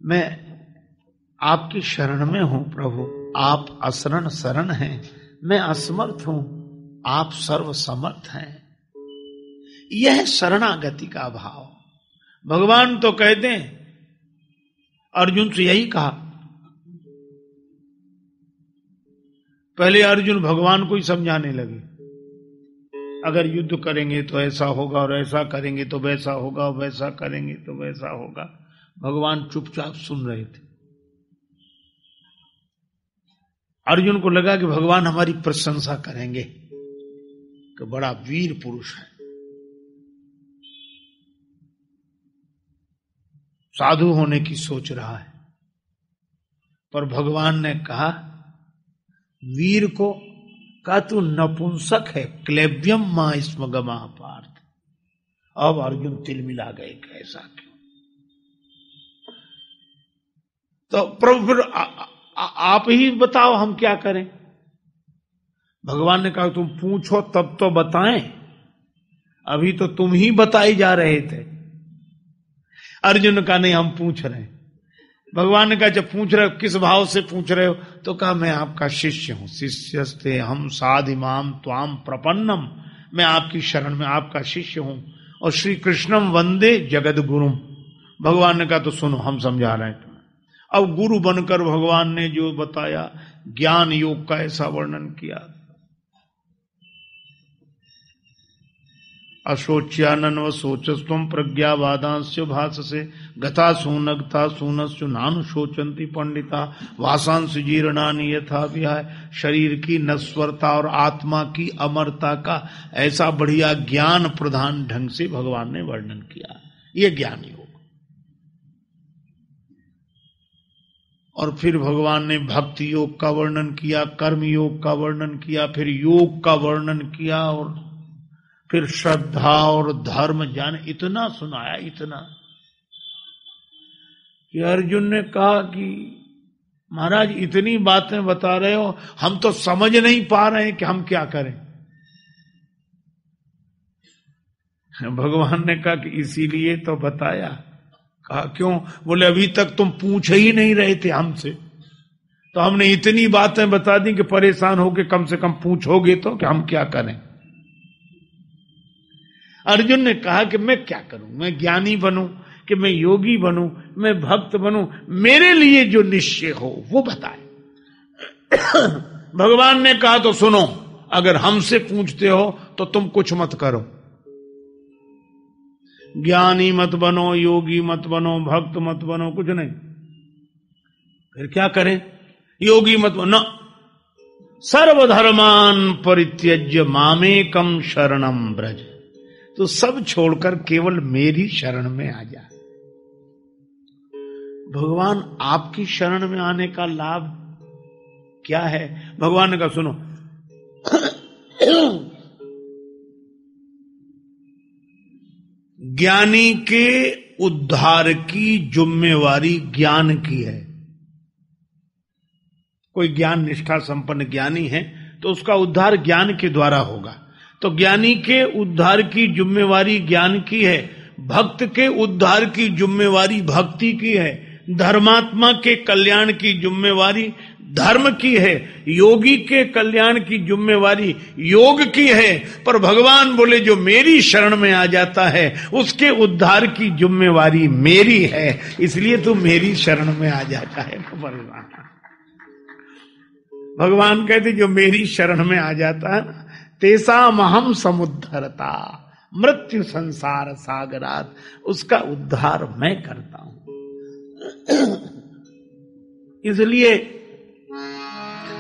मैं आपकी शरण में हूं प्रभु, आप असरण शरण हैं, मैं असमर्थ हूं, आप सर्व समर्थ हैं। यह शरणागति का भाव। भगवान तो कहते हैं, अर्जुन से यही कहा। पहले अर्जुन भगवान को ही समझाने लगे, अगर युद्ध करेंगे तो ऐसा होगा, और ऐसा करेंगे तो वैसा होगा, और वैसा करेंगे तो वैसा होगा। भगवान चुपचाप सुन रहे थे। अर्जुन को लगा कि भगवान हमारी प्रशंसा करेंगे कि बड़ा वीर पुरुष है, साधु होने की सोच रहा है। पर भगवान ने कहा, वीर को कहा तू नपुंसक है, क्लेव्यम मां स्मगमा पार्थ। अब अर्जुन तिलमिला गए, कैसा क्यों? तो प्रभु फिर आप ही बताओ हम क्या करें। भगवान ने कहा तुम पूछो तब तो बताएं, अभी तो तुम ही बताए जा रहे थे। अर्जुन का नहीं, हम पूछ रहे हैं। भगवान ने कहा जब पूछ रहे हो किस भाव से पूछ रहे हो, तो कहा मैं आपका शिष्य हूं। शिष्यस्ते हम साधिमाम त्वाम प्रपन्नम, मैं आपकी शरण में आपका शिष्य हूं। और श्री कृष्णम वंदे जगद गुरुम। भगवान ने कहा तो सुनो हम समझा रहे हैं। अब गुरु बनकर भगवान ने जो बताया, ज्ञान योग का ऐसा वर्णन किया, अशोच्यानन्व सोचस्तुम प्रज्ञावादांस्य भाससे गता सूनगता सूनस्यु नानु शोचंती पंडिता वासांश जीर्णानि यथा विहाय। शरीर की नश्वरता और आत्मा की अमरता का ऐसा बढ़िया ज्ञान प्रधान ढंग से भगवान ने वर्णन किया। ये ज्ञान योग। और फिर भगवान ने भक्ति योग का वर्णन किया, कर्म योग का वर्णन किया, फिर योग का वर्णन किया, और फिर श्रद्धा और धर्म ज्ञान इतना सुनाया, इतना कि अर्जुन ने कहा कि महाराज इतनी बातें बता रहे हो, हम तो समझ नहीं पा रहे हैं कि हम क्या करें। भगवान ने कहा कि इसीलिए तो बताया। कहा क्यों? बोले अभी तक तुम पूछ ही नहीं रहे थे हमसे, तो हमने इतनी बातें बता दी कि परेशान होके कम से कम पूछोगे तो कि हम क्या करें। अर्जुन ने कहा कि मैं क्या करूं, मैं ज्ञानी बनूं कि मैं योगी बनूं, मैं भक्त बनूं, मेरे लिए जो निश्चय हो वो बताए। भगवान ने कहा तो सुनो, अगर हमसे पूछते हो तो तुम कुछ मत करो, ज्ञानी मत बनो, योगी मत बनो, भक्त मत बनो, कुछ नहीं। फिर क्या करें? योगी मत बनो, सर्वधर्मान परित्यज्य मामेकम शरणम ब्रज। तो सब छोड़कर केवल मेरी शरण में आ जा। भगवान आपकी शरण में आने का लाभ क्या है? भगवान ने कहा सुनो, ज्ञानी के उद्धार की जिम्मेवारी ज्ञान की है। कोई ज्ञान निष्ठा संपन्न ज्ञानी है तो उसका उद्धार ज्ञान के द्वारा होगा। तो ज्ञानी के उद्धार की जिम्मेवारी ज्ञान की है, भक्त के उद्धार की जिम्मेवारी भक्ति की है, धर्मात्मा के कल्याण की जिम्मेवारी धर्म की है, योगी के कल्याण की जिम्मेवारी योग की है। पर भगवान बोले जो मेरी शरण में आ जाता है उसके उद्धार की जिम्मेवारी मेरी है, इसलिए तू मेरी शरण में आ जाता है। भगवान कहते जो मेरी शरण में आ जाता है ना, तेसाम अहम समुद्धरता मृत्यु संसार सागरात, उसका उद्धार मैं करता हूं। इसलिए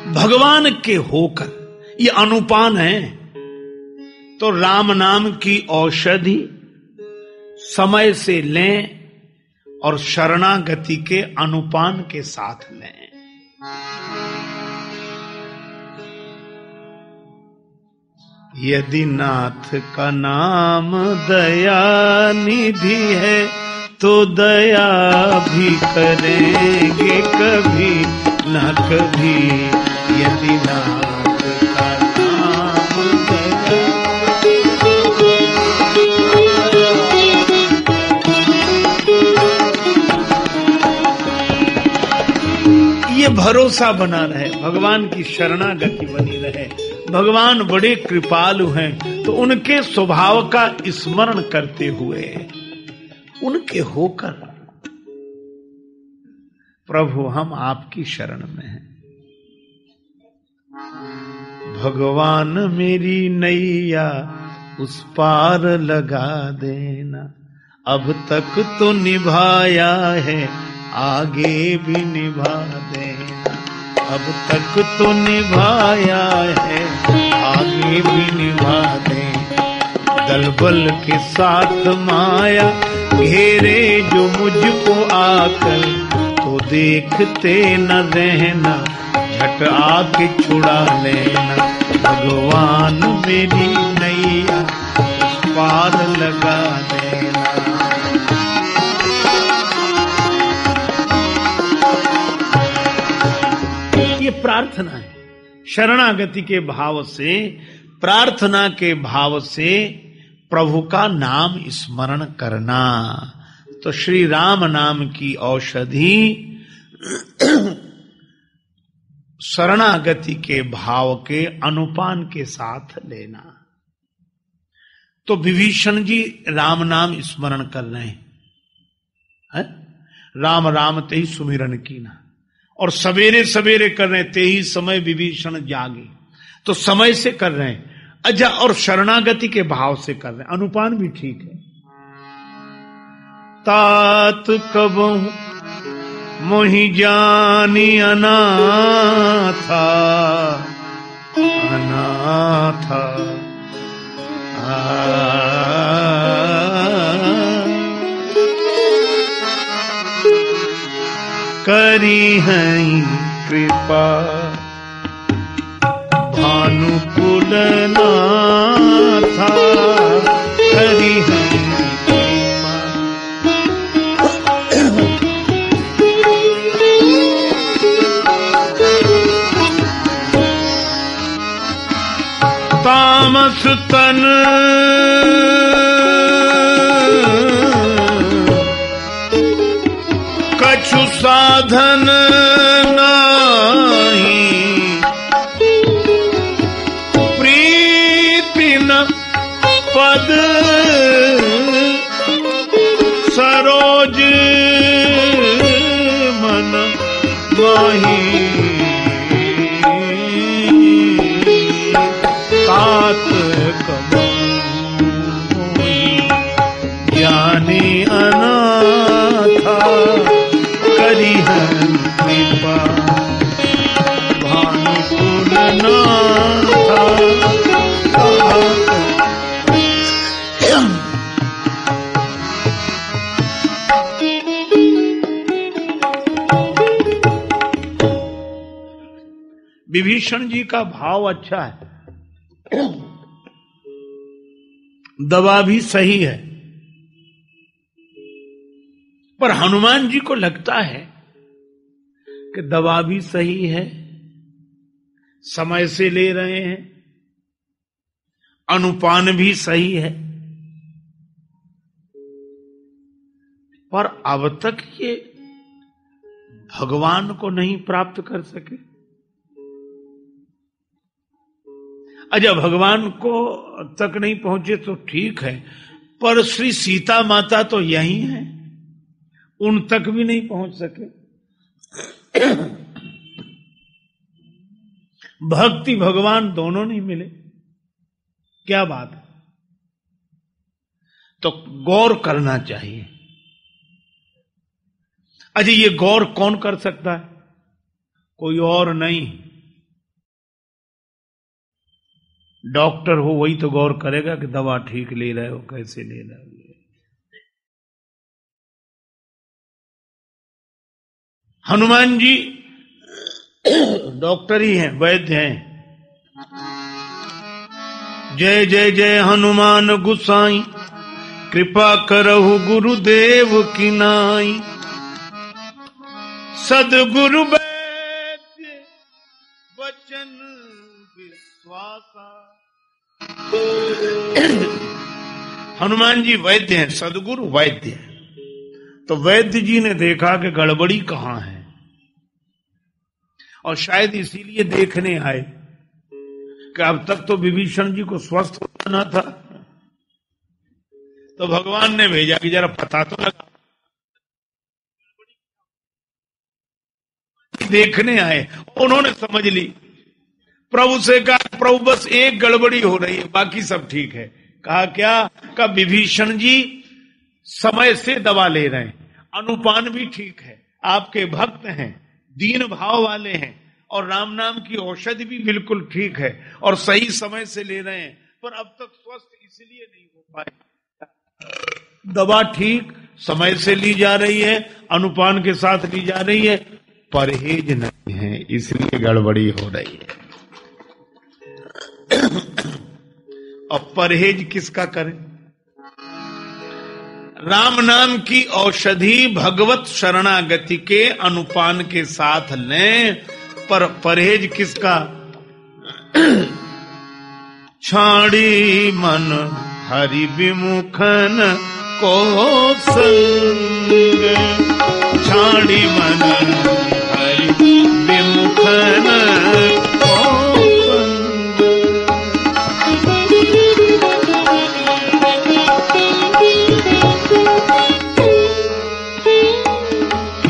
भगवान के होकर ये अनुपान है। तो राम नाम की औषधि समय से लें और शरणागति के अनुपान के साथ लें। यदि नाथ का नाम दया निधि है तो दया भी करेंगे कभी न कभी। यदि नाथ का नाम दया, भरोसा बना रहे, भगवान की शरणागति बनी रहे। भगवान बड़े कृपालु हैं, तो उनके स्वभाव का स्मरण करते हुए, उनके होकर, प्रभु हम आपकी शरण में हैं। भगवान मेरी नैया उस पार लगा देना, अब तक तो निभाया है आगे भी निभा देना, अब तक तो निभाया है आगे भी निभा देना। दलबल के साथ माया घेरे जो मुझको आकर, तो देखते न रहना झट आके छुड़ा लेना। भगवान मेरी नैया उस पार लगा देना। ये प्रार्थना है, शरणागति के भाव से, प्रार्थना के भाव से प्रभु का नाम स्मरण करना। तो श्री राम नाम की औषधि शरणागति के भाव के अनुपान के साथ लेना। तो विभीषण जी राम नाम स्मरण कर रहे हैं, राम राम ते ही सुमिरन कीना, और सवेरे सवेरे कर रहे हैं, ते ही समय विभीषण जागे, तो समय से कर रहे हैं। अच्छा, और शरणागति के भाव से कर रहे हैं, अनुपान भी ठीक है। तात कबहु मोहि जानी अनाथा, अनाथा करी है कृपा भानुकुल नाथा, करी है तामस तन कछु साधन नाही, प्रीति न पद सरोज मन माही। तात कबहु ज्ञानी अनाथा, करी है कृपा भानुकुल नाथा। विभीषण जी का भाव अच्छा है, दवा भी सही है, पर हनुमान जी को लगता है कि दवा भी सही है, समय से ले रहे हैं, अनुपान भी सही है, पर अब तक ये भगवान को नहीं प्राप्त कर सके। अच्छा, भगवान को तक नहीं पहुंचे तो ठीक है, पर श्री सीता माता तो यही है, उन तक भी नहीं पहुंच सके। भक्ति भगवान दोनों नहीं मिले, क्या बात है। तो गौर करना चाहिए। अच्छा, ये गौर कौन कर सकता है? कोई और नहीं, डॉक्टर हो वही तो गौर करेगा कि दवा ठीक ले रहे हो, कैसे ले रहे हो। हनुमान जी डॉक्टर ही हैं, वैद्य हैं। जय जय जय हनुमान गुसाई, कृपा करहु गुरुदेव की नाई। सदगुरु वैद्य वचन विश्वासा। हनुमान जी वैद्य हैं, सदगुरु वैद्य हैं। तो वैद्य जी ने देखा कि गड़बड़ी कहां है, और शायद इसीलिए देखने आए कि अब तक तो विभीषण जी को स्वस्थ होना था, तो भगवान ने भेजा कि जरा पता तो लगा। देखने आए, उन्होंने समझ ली। प्रभु से कहा, प्रभु बस एक गड़बड़ी हो रही है, बाकी सब ठीक है। कहा क्या? कहा विभीषण जी समय से दवा ले रहे हैं, अनुपान भी ठीक है, आपके भक्त हैं, दीन भाव वाले हैं, और राम नाम की औषधि भी बिल्कुल ठीक है और सही समय से ले रहे हैं, पर अब तक स्वस्थ इसलिए नहीं हो पाए। दवा ठीक समय से ली जा रही है, अनुपान के साथ ली जा रही है, परहेज नहीं है, इसलिए गड़बड़ी हो रही है। और परहेज किसका करें? राम नाम की औषधि भगवत शरणागति के अनुपान के साथ लें, पर परहेज किसका? छाड़ी मन हरि विमुखन को संग, छाड़ी मन हरि विमुखन को संग।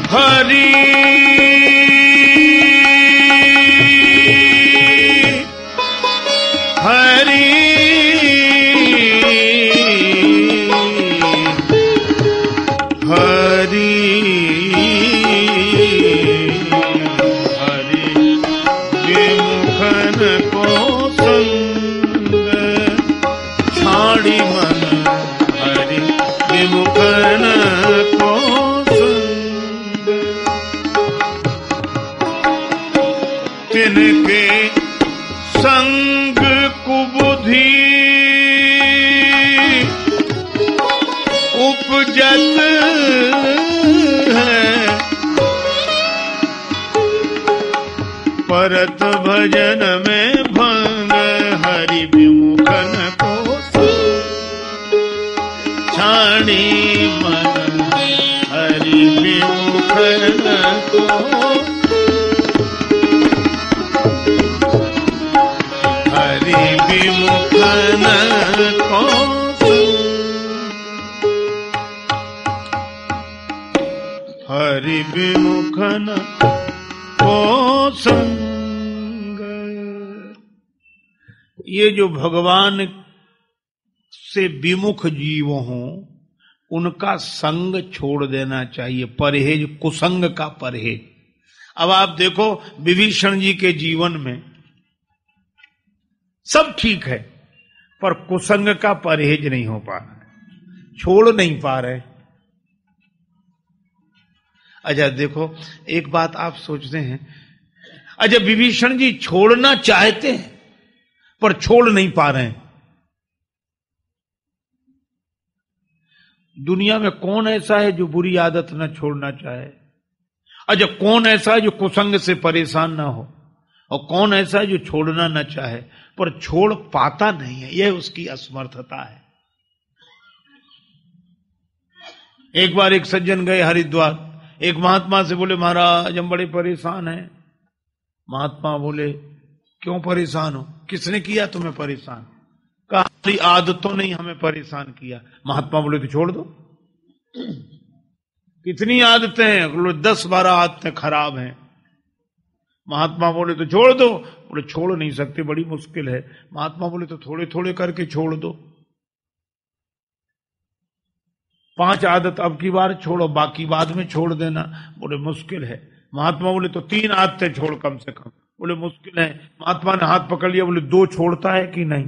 हरि तिनके संग कुबुद्धि उपजत है, परत भजन में भंग हरि विमुखन को छाणी मन हरि विमुखन को, हरि विमुखन को, हरि विमुखन को संग। ये जो भगवान से विमुख जीव हों, उनका संग छोड़ देना चाहिए। परहेज, कुसंग का परहेज। अब आप देखो विभीषण जी के जीवन में सब ठीक है, पर कुसंग का परहेज नहीं हो पा रहा है, छोड़ नहीं पा रहे। अच्छा देखो, एक बात आप सोचते हैं, अच्छा विभीषण जी छोड़ना चाहते हैं पर छोड़ नहीं पा रहे हैं। दुनिया में कौन ऐसा है जो बुरी आदत न छोड़ना चाहे? अच्छा कौन ऐसा है जो कुसंग से परेशान ना हो? और कौन ऐसा है जो छोड़ना न चाहे पर छोड़ पाता नहीं है? यह उसकी असमर्थता है। एक बार एक सज्जन गए हरिद्वार, एक महात्मा से बोले महाराज हम बड़े परेशान हैं। महात्मा बोले क्यों परेशान हो? किसने किया तुम्हें परेशान? कहा हमारी आदतों ने हमें परेशान किया। महात्मा बोले तो छोड़ दो। कितनी आदतें हैं? बोले 10-12 आदतें खराब हैं। महात्मा बोले तो छोड़ दो। बोले छोड़ नहीं सकते, बड़ी मुश्किल है। महात्मा बोले तो थोड़े थोड़े करके छोड़ दो। 5 आदत अब की बार छोड़ो, बाकी बाद में छोड़ देना। बोले मुश्किल है। महात्मा बोले तो 3 आदतें छोड़ कम से कम। बोले मुश्किल है। महात्मा ने हाथ पकड़ लिया, बोले 2 छोड़ता है कि नहीं?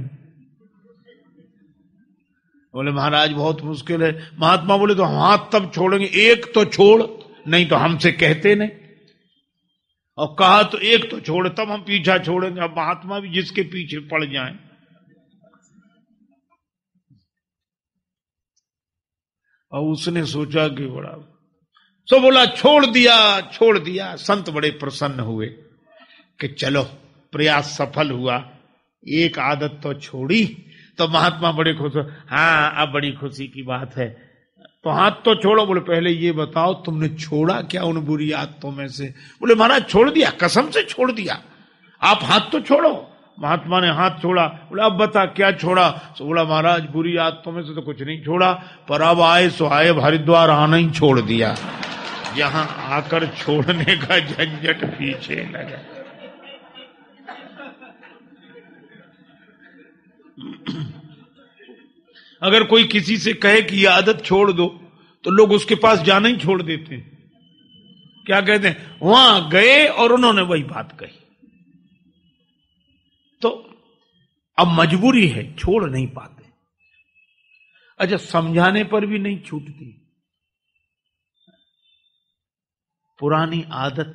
बोले महाराज बहुत मुश्किल है। महात्मा बोले तो हाथ तब छोड़ेंगे, 1 तो छोड़, नहीं तो हमसे कहते नहीं। और कहा तो 1 तो छोड़, तब हम पीछा छोड़ेंगे। अब महात्मा भी जिसके पीछे पड़ जाएं। और उसने सोचा कि बड़ा, तो बोला छोड़ दिया। संत बड़े प्रसन्न हुए कि चलो प्रयास सफल हुआ, 1 आदत तो छोड़ी। तो महात्मा बड़े खुश हो, हाँ अब बड़ी खुशी की बात है, तो हाथ तो छोड़ो। बोले पहले ये बताओ तुमने छोड़ा क्या उन बुरी आदतों में से? बोले महाराज छोड़ दिया, कसम से छोड़ दिया। आप हाथ तो छोड़ो। महात्मा ने हाथ छोड़ा। बोले अब बता क्या छोड़ा? तो बोला महाराज बुरी आदतों में से तो कुछ नहीं छोड़ा, पर अब आए सो आए, हरिद्वार आना ही छोड़ दिया। यहां आकर छोड़ने का झंझट पीछे लगा। अगर कोई किसी से कहे कि ये आदत छोड़ दो तो लोग उसके पास जाना ही छोड़ देते हैं। क्या कहते हैं? वहां गए और उन्होंने वही बात कही। तो अब मजबूरी है, छोड़ नहीं पाते। अच्छा, समझाने पर भी नहीं छूटती। पुरानी आदत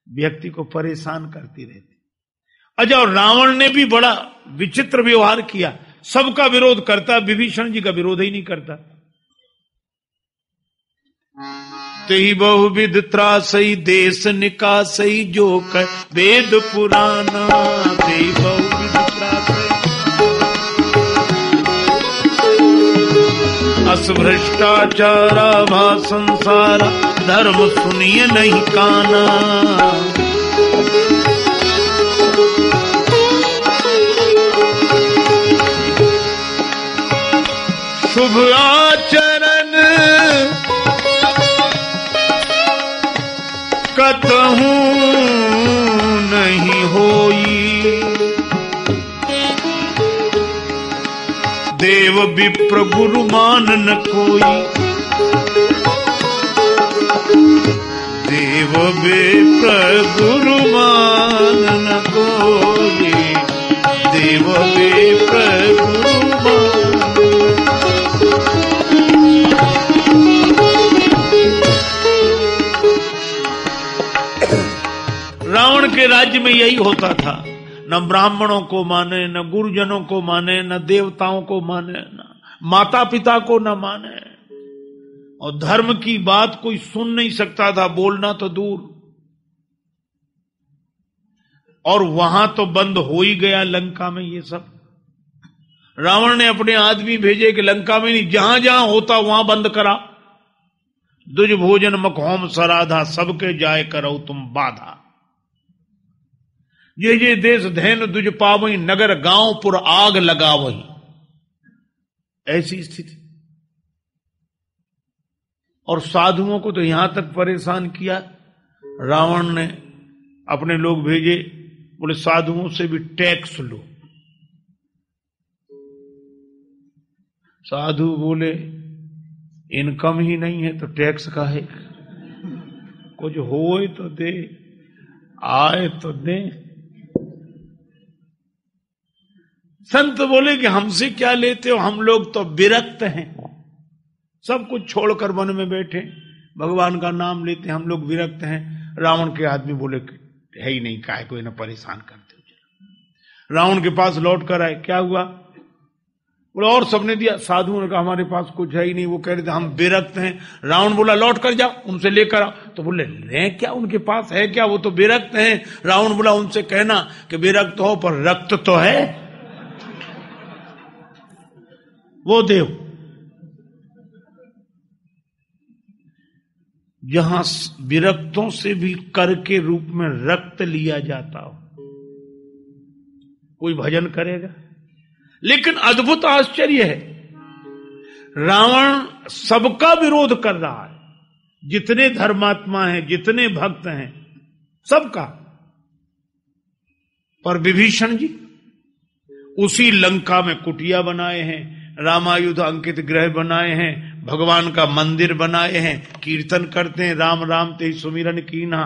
व्यक्ति को परेशान करती रहती। अच्छा, और रावण ने भी बड़ा विचित्र व्यवहार किया, सबका विरोध करता, विभीषण जी का विरोध ही नहीं करता। तेहि बहुविध त्रासई देश निकासई जो कर वेद पुराना। तेहि बहुविध त्रासई अस भ्रष्टाचारा भा संसारा धर्म सुनिए नहीं काना। शुभ आचरण कतहु नहीं होई। देव विप्र गुरु मान न कोई। देव विप्र गुरु मान न कोई। देव विप्र गुरु मान। रावण के राज्य में यही होता था, न ब्राह्मणों को माने, न गुरुजनों को माने, न देवताओं को माने, न माता पिता को न माने, और धर्म की बात कोई सुन नहीं सकता था, बोलना तो दूर। और वहां तो बंद हो ही गया लंका में ये सब। रावण ने अपने आदमी भेजे कि लंका में नहीं, जहां जहां होता वहां बंद करा। दुज भोजन मखोम सराधा सबके जाए करो तुम बाधा। ये देश धैन दुज पावई नगर गांव पुर आग लगावई। ऐसी स्थिति। और साधुओं को तो यहां तक परेशान किया, रावण ने अपने लोग भेजे, बोले साधुओं से भी टैक्स लो। साधु बोले इनकम ही नहीं है तो टैक्स का है, कुछ होए तो दे, आए तो दे। संत बोले कि हमसे क्या लेते हो, हम लोग तो विरक्त हैं, सब कुछ छोड़कर वन में बैठे, भगवान का नाम लेते हैं, हम लोग विरक्त हैं। रावण के आदमी बोले है ही नहीं, काहे कोई ना परेशान करते हो। रावण के पास लौट कर आए, क्या हुआ? बोला और सबने दिया। साधुओं ने कहा हमारे पास कुछ है ही नहीं, वो कह रहे थे हम विरक्त हैं। रावण बोला लौट कर जाओ, उनसे लेकर आओ। तो बोले ले क्या, उनके पास है क्या, वो तो विरक्त हैं। रावण बोला उनसे कहना कि विरक्त हो पर रक्त तो है, वो देव। जहां विरक्तों से भी कर के रूप में रक्त लिया जाता हो, कोई भजन करेगा? लेकिन अद्भुत आश्चर्य है, रावण सबका विरोध कर रहा है, जितने धर्मात्मा हैं, जितने भक्त हैं, सबका। पर विभीषण जी उसी लंका में कुटिया बनाए हैं, रामायुध अंकित ग्रह बनाए हैं, भगवान का मंदिर बनाए हैं, कीर्तन करते हैं, राम राम ते सुमिरन कीन्हा।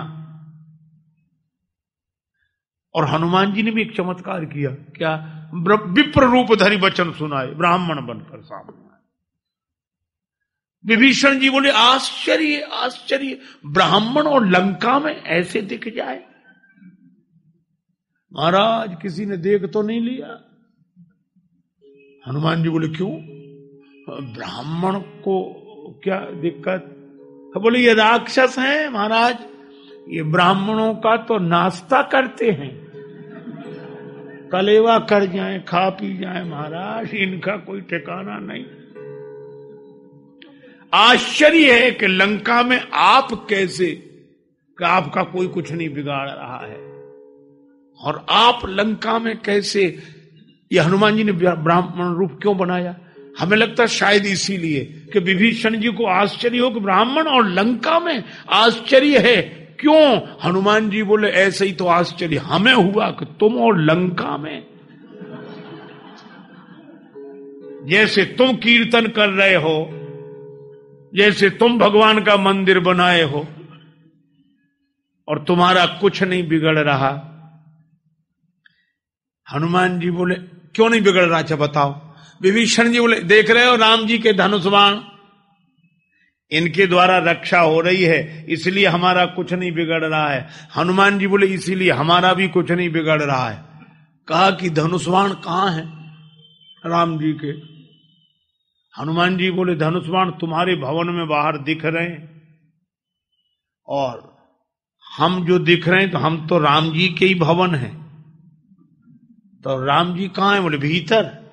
और हनुमान जी ने भी एक चमत्कार किया, क्या? विप्र रूप धरि वचन सुनाए, ब्राह्मण बनकर सामने। विभीषण जी बोले आश्चर्य आश्चर्य, ब्राह्मण और लंका में ऐसे दिख जाए। महाराज किसी ने देख तो नहीं लिया? हनुमान जी बोले क्यों, ब्राह्मण को क्या दिक्कत? बोले ये राक्षस हैं महाराज, ये ब्राह्मणों का तो नाश्ता करते हैं, कलेवा कर जाएं, खा पी जाएं महाराज, इनका कोई ठिकाना नहीं। आश्चर्य है कि लंका में आप कैसे, कि आपका कोई कुछ नहीं बिगाड़ रहा है, और आप लंका में कैसे। ये हनुमान जी ने ब्राह्मण रूप क्यों बनाया? हमें लगता है शायद इसीलिए कि विभीषण जी को आश्चर्य हो कि ब्राह्मण और लंका में आश्चर्य है। क्यों? हनुमान जी बोले ऐसे ही तो आश्चर्य हमें हुआ कि तुम और लंका में, जैसे तुम कीर्तन कर रहे हो, जैसे तुम भगवान का मंदिर बनाए हो और तुम्हारा कुछ नहीं बिगड़ रहा। हनुमान जी बोले क्यों नहीं बिगड़ रहा? अच्छा बताओ। विभीषण जी बोले देख रहे हो राम जी के धनुष बाण, इनके द्वारा रक्षा हो रही है, इसलिए हमारा कुछ नहीं बिगड़ रहा है। हनुमान जी बोले इसीलिए हमारा भी कुछ नहीं बिगड़ रहा है। कहा कि धनुष बाण कहां है राम जी के? हनुमान जी बोले धनुष बाण तुम्हारे भवन में बाहर दिख रहे हैं, और हम जो दिख रहे हैं तो हम तो राम जी के ही भवन हैं। तो राम जी कहां है? बोले भीतर।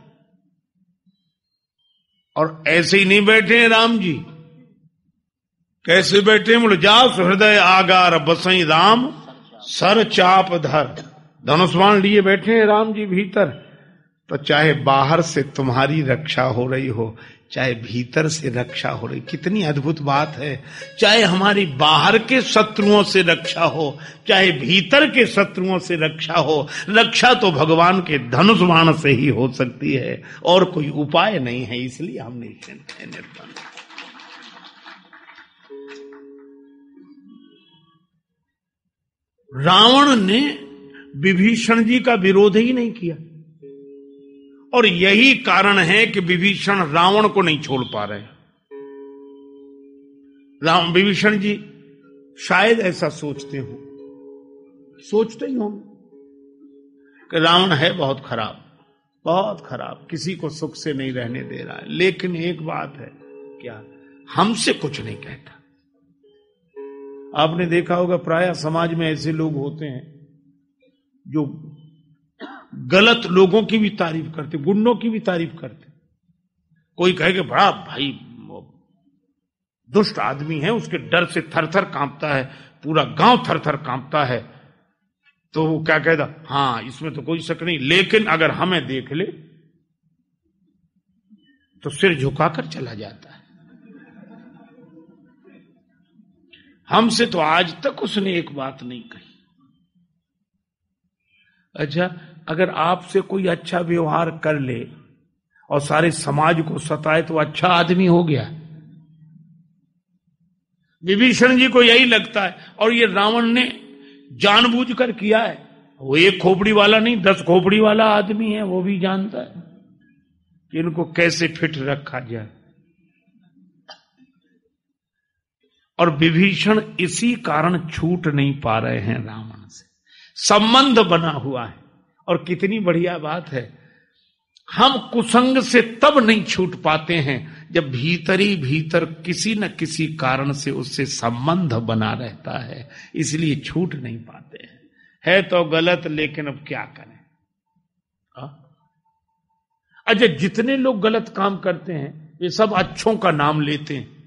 और ऐसे ही नहीं बैठे हैं राम जी, कैसे बैठे हैं? बोले जास हृदय आगार बसई राम सर चाप धर। धनुष बाण लिए बैठे हैं राम जी भीतर। तो चाहे बाहर से तुम्हारी रक्षा हो रही हो, चाहे भीतर से रक्षा हो रही, कितनी अद्भुत बात है। चाहे हमारी बाहर के शत्रुओं से रक्षा हो, चाहे भीतर के शत्रुओं से रक्षा हो, रक्षा तो भगवान के धनुष बाण से ही हो सकती है, और कोई उपाय नहीं है। इसलिए हमने निर्धन। रावण ने विभीषण जी का विरोध ही नहीं किया, और यही कारण है कि विभीषण रावण को नहीं छोड़ पा रहे। विभीषण जी शायद ऐसा सोचते ही होंगे कि रावण है बहुत खराब, किसी को सुख से नहीं रहने दे रहा है। लेकिन एक बात है, क्या? हमसे कुछ नहीं कहता। आपने देखा होगा प्रायः समाज में ऐसे लोग होते हैं जो गलत लोगों की भी तारीफ करते, गुंडों की भी तारीफ करते। कोई कहे कि बड़ा भाई दुष्ट आदमी है, उसके डर से थर-थर कांपता है, पूरा गांव थर-थर कांपता है, तो वो क्या कहता? हाँ, इसमें तो कोई शक नहीं, लेकिन अगर हमें देख ले तो सिर झुकाकर चला जाता है। हमसे तो आज तक उसने एक बात नहीं कही। अच्छा, अगर आपसे कोई अच्छा व्यवहार कर ले और सारे समाज को सताए तो अच्छा आदमी हो गया। विभीषण जी को यही लगता है, और ये रावण ने जानबूझकर किया है। वो एक खोपड़ी वाला नहीं, 10 खोपड़ी वाला आदमी है, वो भी जानता है कि इनको कैसे फिट रखा जाए। और विभीषण इसी कारण छूट नहीं पा रहे हैं रावण से, संबंध बना हुआ है। और कितनी बढ़िया बात है, हम कुसंग से तब नहीं छूट पाते हैं जब भीतर ही भीतर किसी न किसी कारण से उससे संबंध बना रहता है, इसलिए छूट नहीं पाते हैं। है तो गलत, लेकिन अब क्या करें। अच्छा, जितने लोग गलत काम करते हैं ये सब अच्छों का नाम लेते हैं।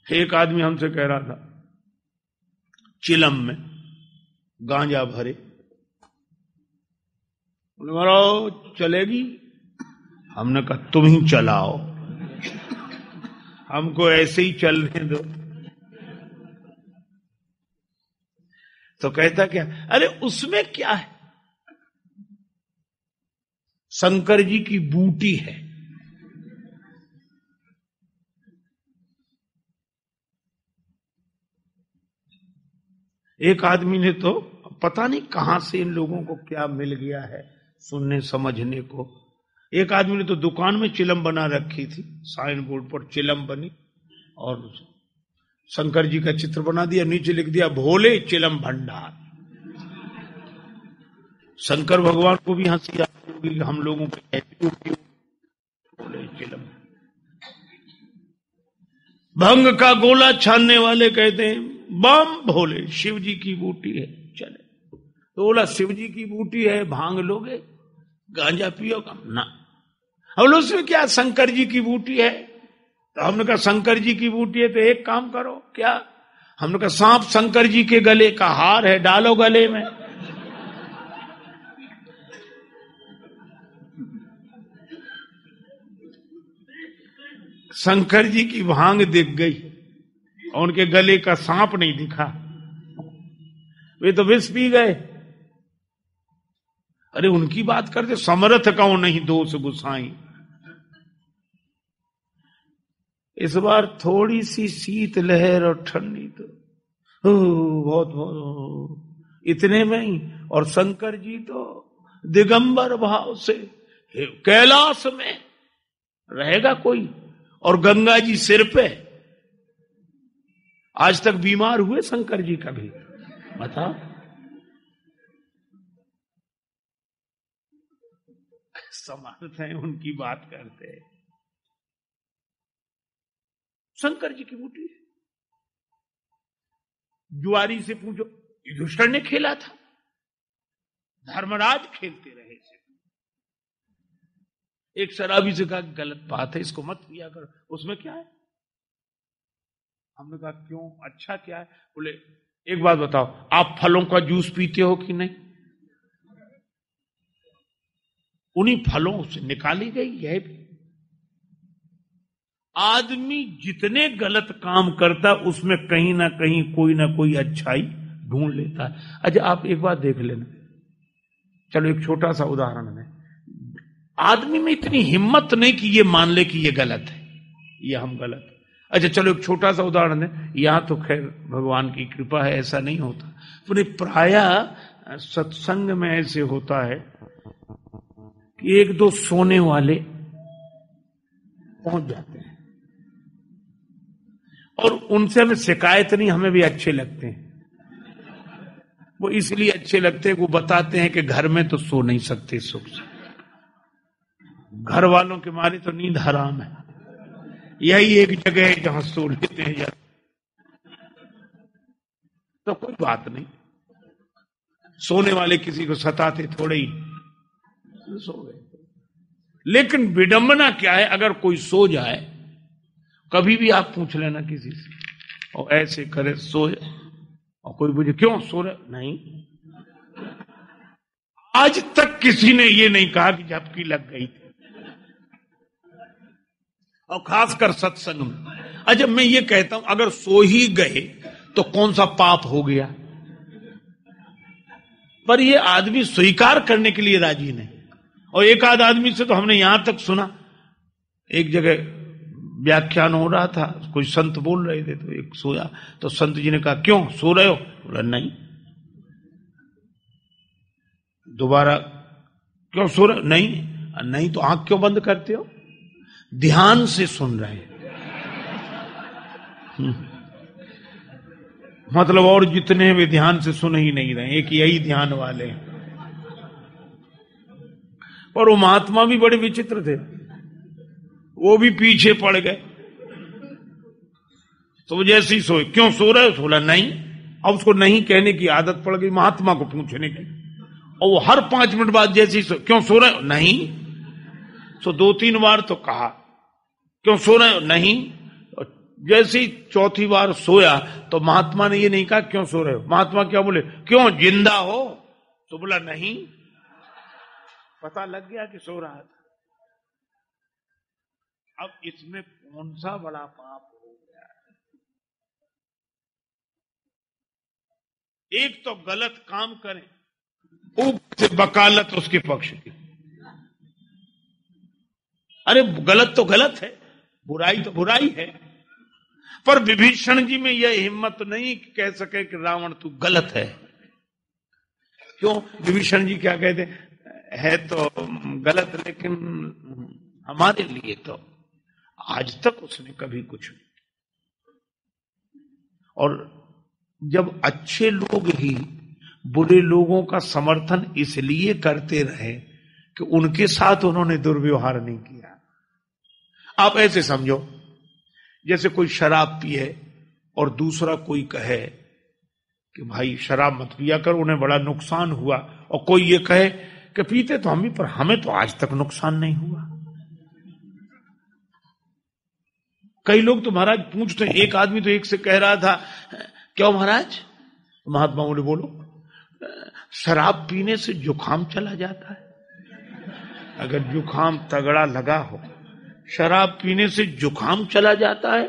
एक आदमी हमसे कह रहा था, चिलम में गांजा भरे, बोले चलेगी? हमने कहा तुम ही चलाओ, हमको ऐसे ही चलने दो। तो कहता क्या, अरे उसमें क्या है, शंकर जी की बूटी है। एक आदमी ने तो पता नहीं कहां से इन लोगों को क्या मिल गया है सुनने समझने को। एक आदमी ने तो दुकान में चिलम बना रखी थी, साइन बोर्ड पर चिलम बनी और शंकर जी का चित्र बना दिया, नीचे लिख दिया भोले चिलम भंडार। शंकर भगवान को भी हंसी आती होगी, हम लोगों को भोले चिलम। भंग का गोला छानने वाले कहते हैं बम भोले, शिव जी की बूटी है, चले। तो बोला शिव जी की बूटी है, भांग लोगे, गांजा पियोगा ना। हम लोग उसमें क्या, शंकर जी की बूटी है। तो हमने कहा शंकर जी की बूटी है तो एक काम करो, क्या? हमने कहा सांप शंकर जी के गले का हार है, डालो गले में। शंकर जी की भांग दिख गई और उनके गले का सांप नहीं दिखा, वे तो विष पी गए। अरे उनकी बात करते, समर्थ कहो नहीं दोष गुसाई। इस बार थोड़ी सी शीत लहर और ठंडी तो बहुत बहुत इतने में ही, और शंकर जी तो दिगंबर भाव से कैलाश में रहेगा कोई, और गंगा जी सिर पे। आज तक बीमार हुए शंकर जी कभी? बताओ। समर्थ हैं, उनकी बात करते हैं। शंकर जी की बूटी। जुआरी से पूछो, युधिष्ठिर ने खेला था, धर्मराज खेलते रहे से। एक शराबी से कहा गलत बात है, इसको मत पिया करो। उसमें क्या है? हमने कहा क्यों, अच्छा क्या है? बोले एक बात बताओ, आप फलों का जूस पीते हो कि नहीं? उन्हीं फलों से निकाली गई है। आदमी जितने गलत काम करता उसमें कहीं ना कहीं कोई ना कोई अच्छाई ढूंढ लेता है। अच्छा आप एक बात देख लेना, चलो एक छोटा सा उदाहरण है। आदमी में इतनी हिम्मत नहीं कि ये मान ले कि ये गलत है, ये हम गलत। अच्छा चलो एक छोटा सा उदाहरण है, यहां तो खैर भगवान की कृपा है, ऐसा नहीं होता, पर प्रायः सत्संग में ऐसे होता है कि एक दो सोने वाले पहुंच जाते हैं और उनसे हमें शिकायत नहीं, हमें भी अच्छे लगते हैं। वो इसलिए अच्छे लगते हैं, वो बताते हैं कि घर में तो सो नहीं सकते सुख से, घर वालों के मारे तो नींद हराम है, यही एक जगह है जहां सो लेते हैं यार। तो कोई बात नहीं, सोने वाले किसी को सताते थोड़े ही, सो गए। लेकिन विडंबना क्या है, अगर कोई सो जाए, कभी भी आप पूछ लेना किसी से और ऐसे करे सोए, और कोई पूछे क्यों सो रहे, नहीं, आज तक किसी ने ये नहीं कहा कि झपकी लग गई थी, और खासकर सत्संग में। अच्छा मैं ये कहता हूं, अगर सो ही गए तो कौन सा पाप हो गया, पर ये आदमी स्वीकार करने के लिए राजी नहीं। और एक आध आदमी से तो हमने यहां तक सुना, एक जगह व्याख्यान हो रहा था, कोई संत बोल रहे थे, तो एक सोया, तो संत जी ने कहा क्यों सो रहे हो? बोला नहीं। दोबारा क्यों सो रहे हो? नहीं। नहीं तो आंख क्यों बंद करते हो? ध्यान से सुन रहे हैं। मतलब और जितने वे ध्यान से सुन ही नहीं रहे, एक यही ध्यान वाले हैं। और वो महात्मा भी बड़े विचित्र थे, वो भी पीछे पड़ गए। तो जैसे ही सोए, क्यों सो रहे हो? बोला नहीं। अब उसको नहीं कहने की आदत पड़ गई महात्मा को पूछने की, और वो हर 5 मिनट बाद जैसे ही क्यों सो रहे हो? नहीं। तो 2-3 बार तो कहा क्यों सो रहे हो? नहीं। जैसे ही चौथी बार सोया तो महात्मा ने ये नहीं कहा क्यों सो रहे हो, महात्मा क्या बोले, क्यों जिंदा हो? तो बोला नहीं। पता लग गया कि सो रहा था। अब इसमें कौन सा बड़ा पाप हो गया? एक तो गलत काम करें, ऊपर से वकालत उसके पक्ष की। अरे गलत तो गलत है, बुराई तो बुराई है, पर विभीषण जी में यह हिम्मत नहीं कि कह सके कि रावण तू गलत है। क्यों? विभीषण जी क्या कहते है तो गलत, लेकिन हमारे लिए तो आज तक उसने कभी कुछ नहीं। और जब अच्छे लोग ही बुरे लोगों का समर्थन इसलिए करते रहे कि उनके साथ उन्होंने दुर्व्यवहार नहीं किया। आप ऐसे समझो, जैसे कोई शराब पिए और दूसरा कोई कहे कि भाई शराब मत पिया कर, उन्हें बड़ा नुकसान हुआ, और कोई ये कहे कि पीते तो हम भी, पर हमें तो आज तक नुकसान नहीं हुआ। कई लोग तो महाराज पूछते हैं, एक आदमी तो एक से कह रहा था, क्यों महाराज? महात्मा बोले बोलो, शराब पीने से जुकाम चला जाता है? अगर जुकाम तगड़ा लगा हो, शराब पीने से जुकाम चला जाता है?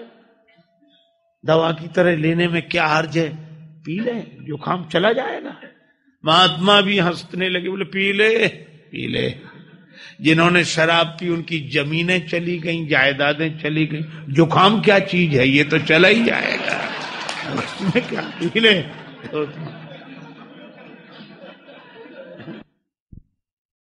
दवा की तरह लेने में क्या हर्ज है, पी ले, जुकाम चला जाएगा। महात्मा भी हंसने लगे, बोले पी ले पी ले। जिन्होंने शराब पी उनकी जमीनें चली गई, जायदादें चली गई, जुकाम क्या चीज है, ये तो चला ही जाएगा, उसमें क्या, पी ले।